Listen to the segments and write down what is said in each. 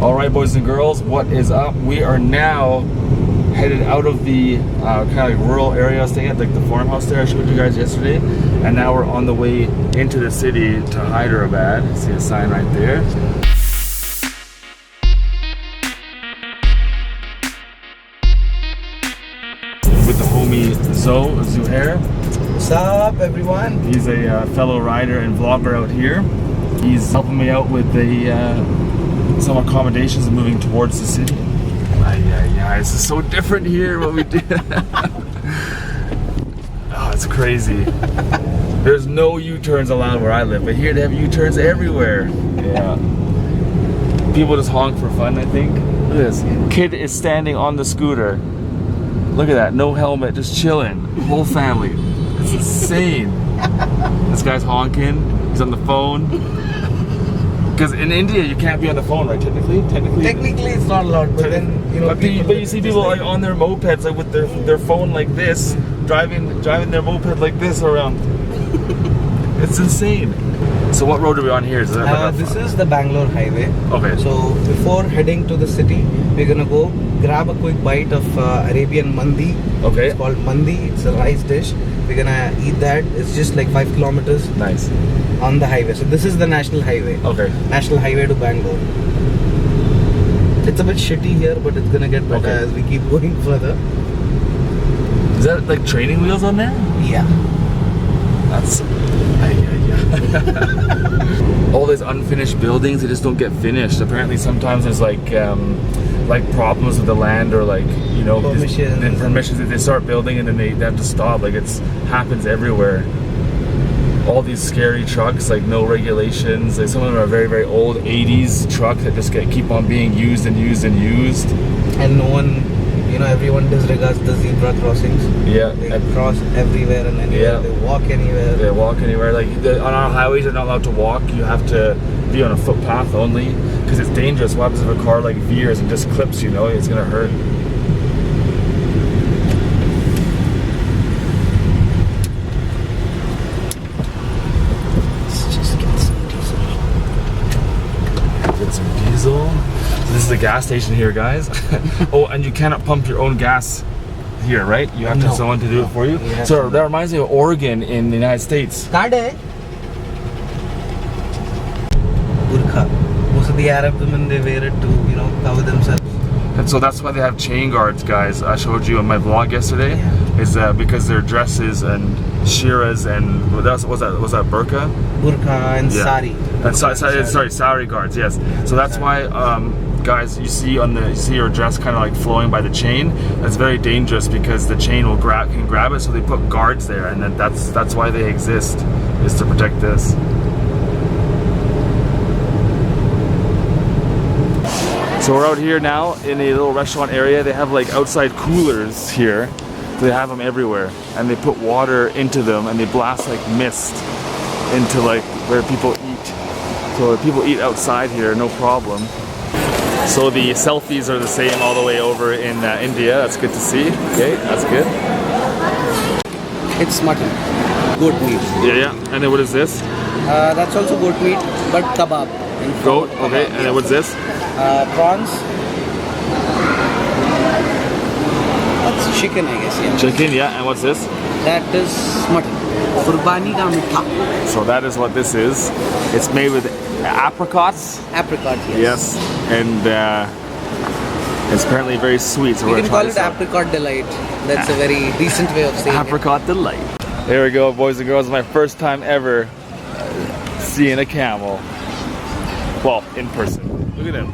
Alright, boys and girls, what is up? We are now headed out of the kind of like rural area I was staying at, like the farmhouse there I showed you guys yesterday. And now we're on the way into the city to Hyderabad. See a sign right there. With the homie Zuhair. What's up, everyone? He's a fellow rider and vlogger out here. He's helping me out with some accommodations and moving towards the city. Yeah, this is so different here what we do. Oh, it's crazy. There's no U-turns allowed where I live, but here they have U-turns everywhere. Yeah. People just honk for fun, I think. Look at this. Kid is standing on the scooter. Look at that, no helmet, just chilling. Whole family. It's insane. This guy's honking. He's on the phone. Because in India you can't be on the phone, right? Technically it's not allowed. But then but you see people like on their mopeds, like with their phone like this, driving their moped like this around. It's insane. So what road are we on here? Is that this is the Bangalore highway. Okay. So before heading to the city, we're gonna go grab a quick bite of Arabian mandi. Okay. It's called mandi. It's a rice dish. We're gonna eat that. It's just like 5 kilometers. Nice. On the highway. So this is the national highway. Okay. National highway to Bangalore. It's a bit shitty here, but it's gonna get better as we keep going further. Is that like training wheels on there? Yeah. That's all these unfinished buildings, they just don't get finished. Apparently sometimes there's like problems with the land, or like, you know, permissions that they start building and then they have to stop. Like it's happens everywhere. All these scary trucks, like no regulations. Like some of them are very, very old 80s trucks that just keep on being used and used and used. And no one, you know, everyone disregards the zebra crossings. Yeah. They cross everywhere and anywhere. Yeah. They walk anywhere. They walk anywhere. Like on our highways, they're not allowed to walk. You have to be on a footpath only because it's dangerous. What happens if a car like veers and just clips, you know? It's gonna hurt. This is the gas station here, guys. Oh, and you cannot pump your own gas here, right? You have to have someone to do it for you. So that reminds me of Oregon in the United States. Burqa. Most of the Arab women, they wear it to, you know, cover themselves. And so that's why they have chain guards, guys. I showed you on my vlog yesterday. Is because their dresses and shiras and what else was that burqa? Burqa and sari. And sorry, sari guards. Yes. So that's why, guys, you see your dress kind of like flowing by the chain. That's very dangerous because the chain will can grab it. So they put guards there, and then that's why they exist, is to protect this. So we're out here now in a little restaurant area. They have like outside coolers here. They have them everywhere, and they put water into them and they blast like mist into like where people eat. So people eat outside here, no problem. So the selfies are the same all the way over in India. That's good to see. Okay, that's good. It's mutton, goat meat. Yeah. And then what is this? That's also goat meat, but kebab. Goat. Okay. And then what's this? Prawns. That's chicken, I guess. Yeah. Chicken. Yeah. And what's this? That is mutton. Qurbani ka mitha. So that is what this is. It's made with apricots. Apricot, yes. Yes, and it's apparently very sweet. So you can call it apricot delight. That's a very decent way of saying apricot delight. There we go, boys and girls. My first time ever seeing a camel. Well, in person. Look at him.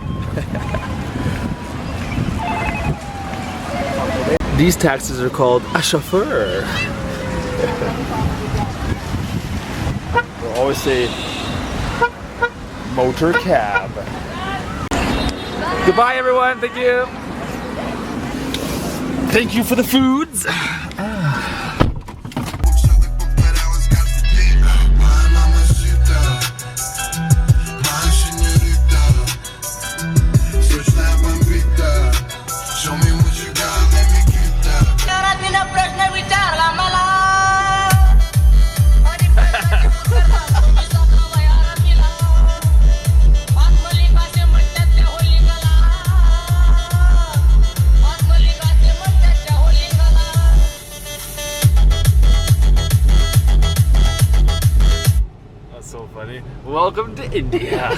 These taxis are called a chauffeur. We'll always say motor cab. Goodbye, everyone. Thank you. Thank you for the foods. India.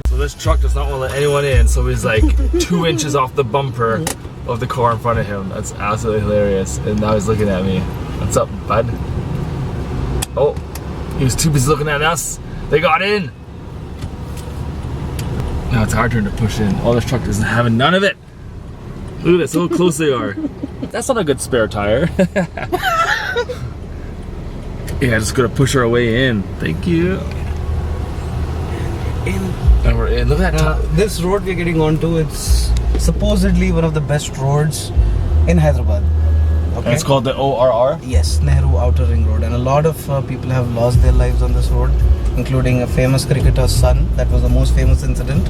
So this truck does not want to let anyone in, so he's like 2 inches off the bumper of the car in front of him. That's absolutely hilarious. And now he's looking at me. What's up, bud? Oh, he was too busy looking at us. They got in. Now it's our turn to push in. Oh, this truck isn't having none of it. Look at this, look how close they are. That's not a good spare tire. Yeah, just gonna push our way in. Thank you. And we're in. Look at that. This road we're getting onto, it's supposedly one of the best roads in Hyderabad. Okay. And it's called the ORR? Yes, Nehru Outer Ring Road. And a lot of people have lost their lives on this road, including a famous cricketer's son. That was the most famous incident,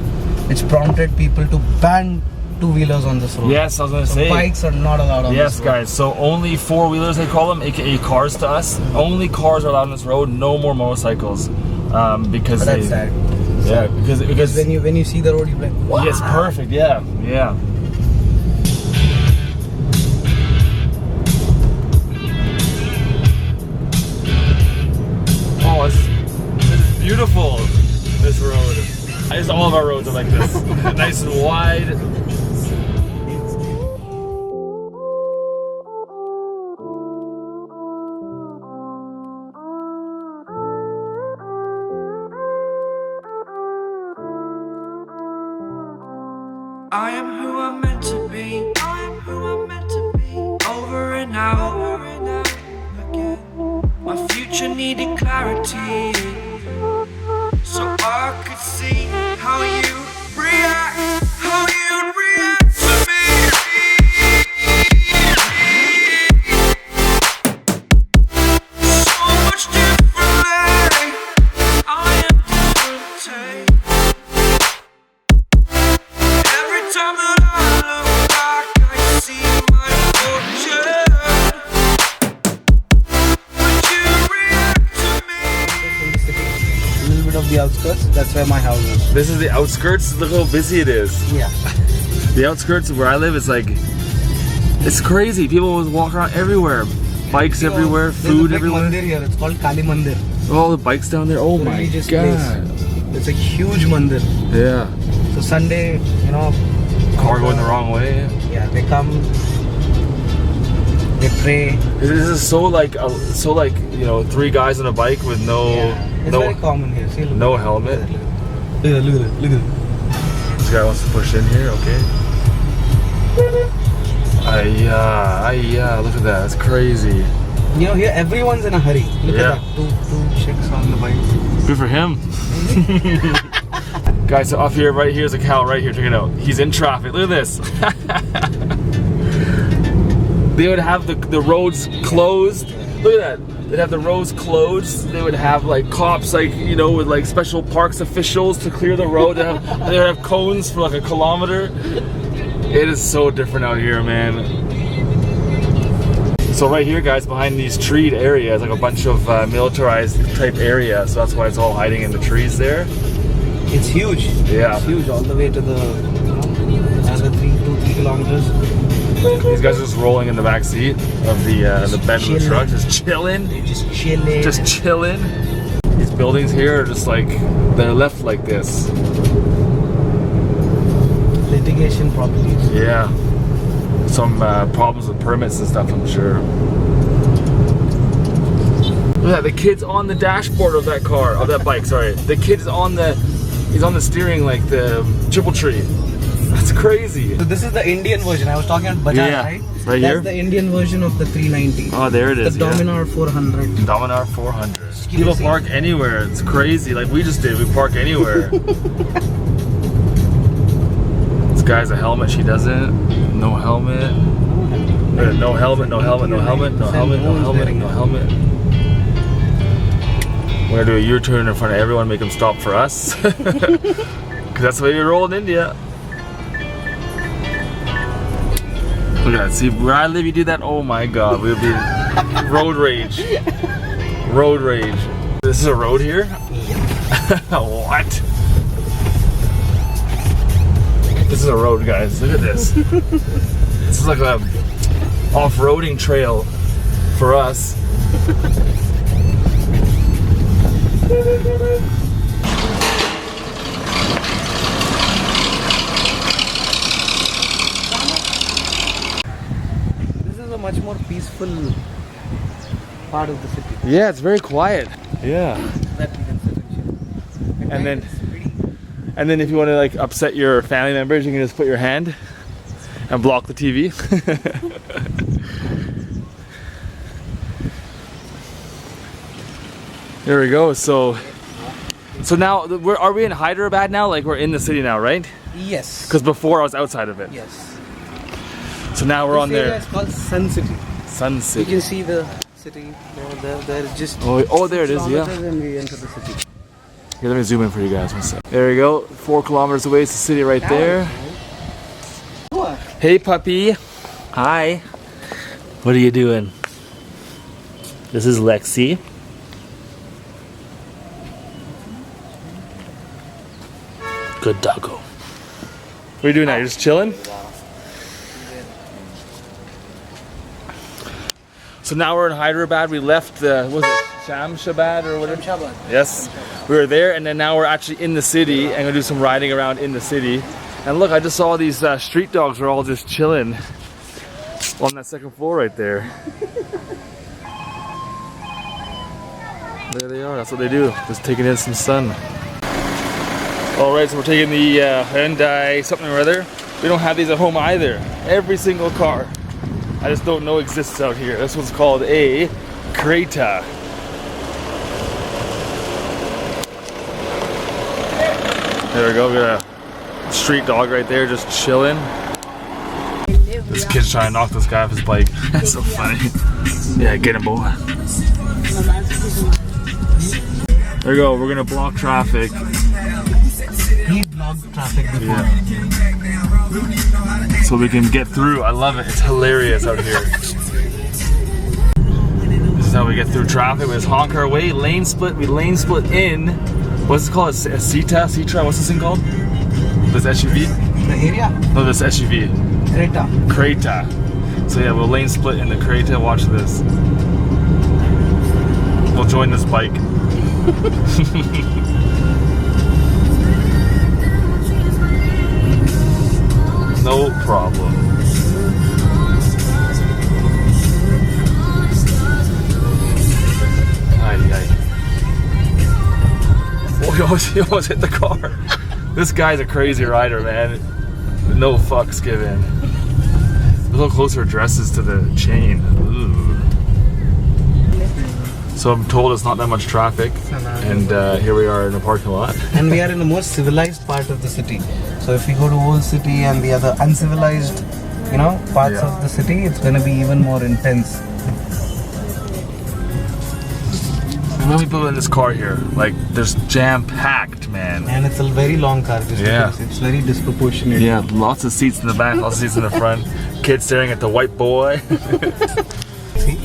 which prompted people to ban two-wheelers on this road. Yes, I was gonna say. Bikes are not allowed on this road. Yes, guys. So only four-wheelers, they call them, aka cars to us. Only cars are allowed on this road. No more motorcycles, because But that's sad. Yeah, because when you see the road, you're like, wow. yes, perfect. Yeah, yeah. Oh, this is beautiful. This road. Just all of our roads are like this, nice and wide. I am who I'm meant to be. I am who I'm meant to be. Over and out again. My future needed clarity, so I could see how you react, how you'd react to me. So much differently. I am different. Every time that I look back, I see my fortune. Would you react to me? A little bit of the outskirts, that's where my house is. This is the outskirts. Look how busy it is. Yeah. The outskirts of where I live is like, it's crazy. People always walk around everywhere. Bikes everywhere, There's a food big everywhere. mandir here. It's called Kali Mandir. All the bikes down there. Oh my Religious god. place. It's a huge mandir. Yeah. So Sunday, Car going the wrong way. Yeah, they come, they pray. This is so like, three guys on a bike with It's very common here. See, look no at helmet. Look at it. This guy wants to push in here. Okay. Look at that. That's crazy. Here everyone's in a hurry. Look Yeah. at that. Two chicks on the bike. Good for him. Guys, so up here, right here's a cow right here. Check it out. He's in traffic. Look at this. They would have the roads closed. Look at that. They'd have the roads closed. They would have like cops, with like special parks officials to clear the road. They would have cones for like a kilometer. It is so different out here, man. So right here, guys, behind these treed areas, like a bunch of militarized type area. So that's why it's all hiding in the trees there. It's huge. Yeah. It's huge all the way to the another 2-3 kilometers. These guys are just rolling in the back seat of the bed of the truck, just chilling. Just chilling. Just chilling. These buildings here are just like, they're left like this. Litigation properties. Yeah. Some problems with permits and stuff, I'm sure. Look at that, the kid's on the dashboard of that car, of that bike, sorry. The kid's he's on the steering like the triple tree. That's crazy. So this is the Indian version. I was talking about Bajaj, Yeah, right? right here. That's the Indian version of the 390. Oh, there it is. The Dominar 400. Dominar 400. People park anywhere. It's crazy. Like we just did. We park anywhere. This guy's a helmet. She doesn't. No helmet. No helmet. No helmet. No helmet. No helmet. No helmet. No helmet. We're gonna do a U-turn in front of everyone, make them stop for us. Because that's the way we roll in India. Look at that. See, where I live, you do that. Oh my God, we'll be road rage. Road rage. This is a road here? What? This is a road, guys. Look at this. This is like a off-roading trail for us. peaceful part of the city. Yeah, it's very quiet. Yeah. That we can sit and chill. At And night then- it's pretty. And then if you want to like upset your family members, you can just put your hand and block the TV. There we go. So now are we in Hyderabad now? Like we're in the city now, right? Yes. Because before I was outside of it. Yes. So now we're on This area there. is called Sun City. Sun You City. can see the city. There is just. Oh, there it is. Yeah. kilometers and we enter the city. Here, let me zoom in for you guys. One sec. There we go. 4 kilometers away is the city right there. What? Hey, puppy. Hi. What are you doing? This is Lexi. Good doggo. What are you doing now? You're just chilling? So now we're in Hyderabad. We left the, what was it, Shamshabad or whatever? Shamshabad. Yes. We were there, and then now we're actually in the city and gonna do some riding around in the city. And look, I just saw these street dogs are all just chilling on that second floor right there. There they are. That's what they do. Just taking in some sun. All right, so we're taking the Hyundai something or other. We don't have these at home either. Every single car, I just don't know exists out here. This one's called a Creta. There we go. We got a street dog right there, just chilling. This kid's trying to knock this guy off his bike. That's so funny. Yeah, get him, boy. There we go. We're gonna block traffic. He blocked traffic before. Yeah. So we can get through. I love it. It's hilarious out here. This is how we get through traffic. We just honk our way, lane split. We lane split in. What's it called? A Citra? What's this thing called? This SUV? The area? No, this SUV. Creta. Creta. So yeah, we'll lane split in the Creta. Watch this. We'll join this bike. No problem. Ay, ay. Oh, he almost hit the car. This guy's a crazy rider, man. No fucks given. A little closer addresses to the chain. Ooh. So I'm told it's not that much traffic, and here we are in the parking lot. And we are in the most civilized part of the city. So if we go to Old City and the other uncivilized, parts of the city, it's going to be even more intense. How many people in this car here? Like, there's jam-packed, man. And it's a very long car. Just because it's very disproportionate. Yeah, lots of seats in the back, lots of seats in the front. Kids staring at the white boy. See?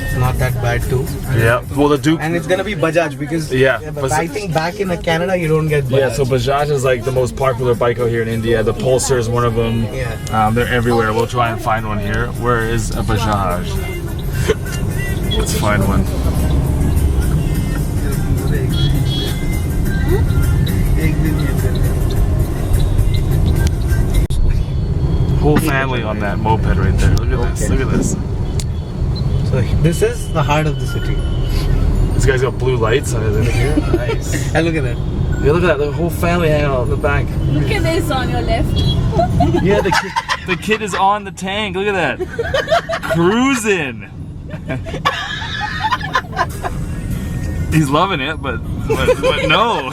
It's not that bad too. Yeah, well the Duke. And it's gonna be Bajaj because but I think back in Canada you don't get Bajaj. Yeah, so Bajaj is like the most popular bike out here in India. The Pulsar is one of them. Yeah. They're everywhere. We'll try and find one here. Where is a Bajaj? Let's find one. Whole family on that moped right there. Look at this. Look at this. So this is the heart of the city. This guy's got blue lights on his here. Nice. And look at that. Yeah, look at that. The whole family hanging out in the back. Look at this on your left. Yeah, the kid is on the tank. Look at that. Cruising. He's loving it, but no.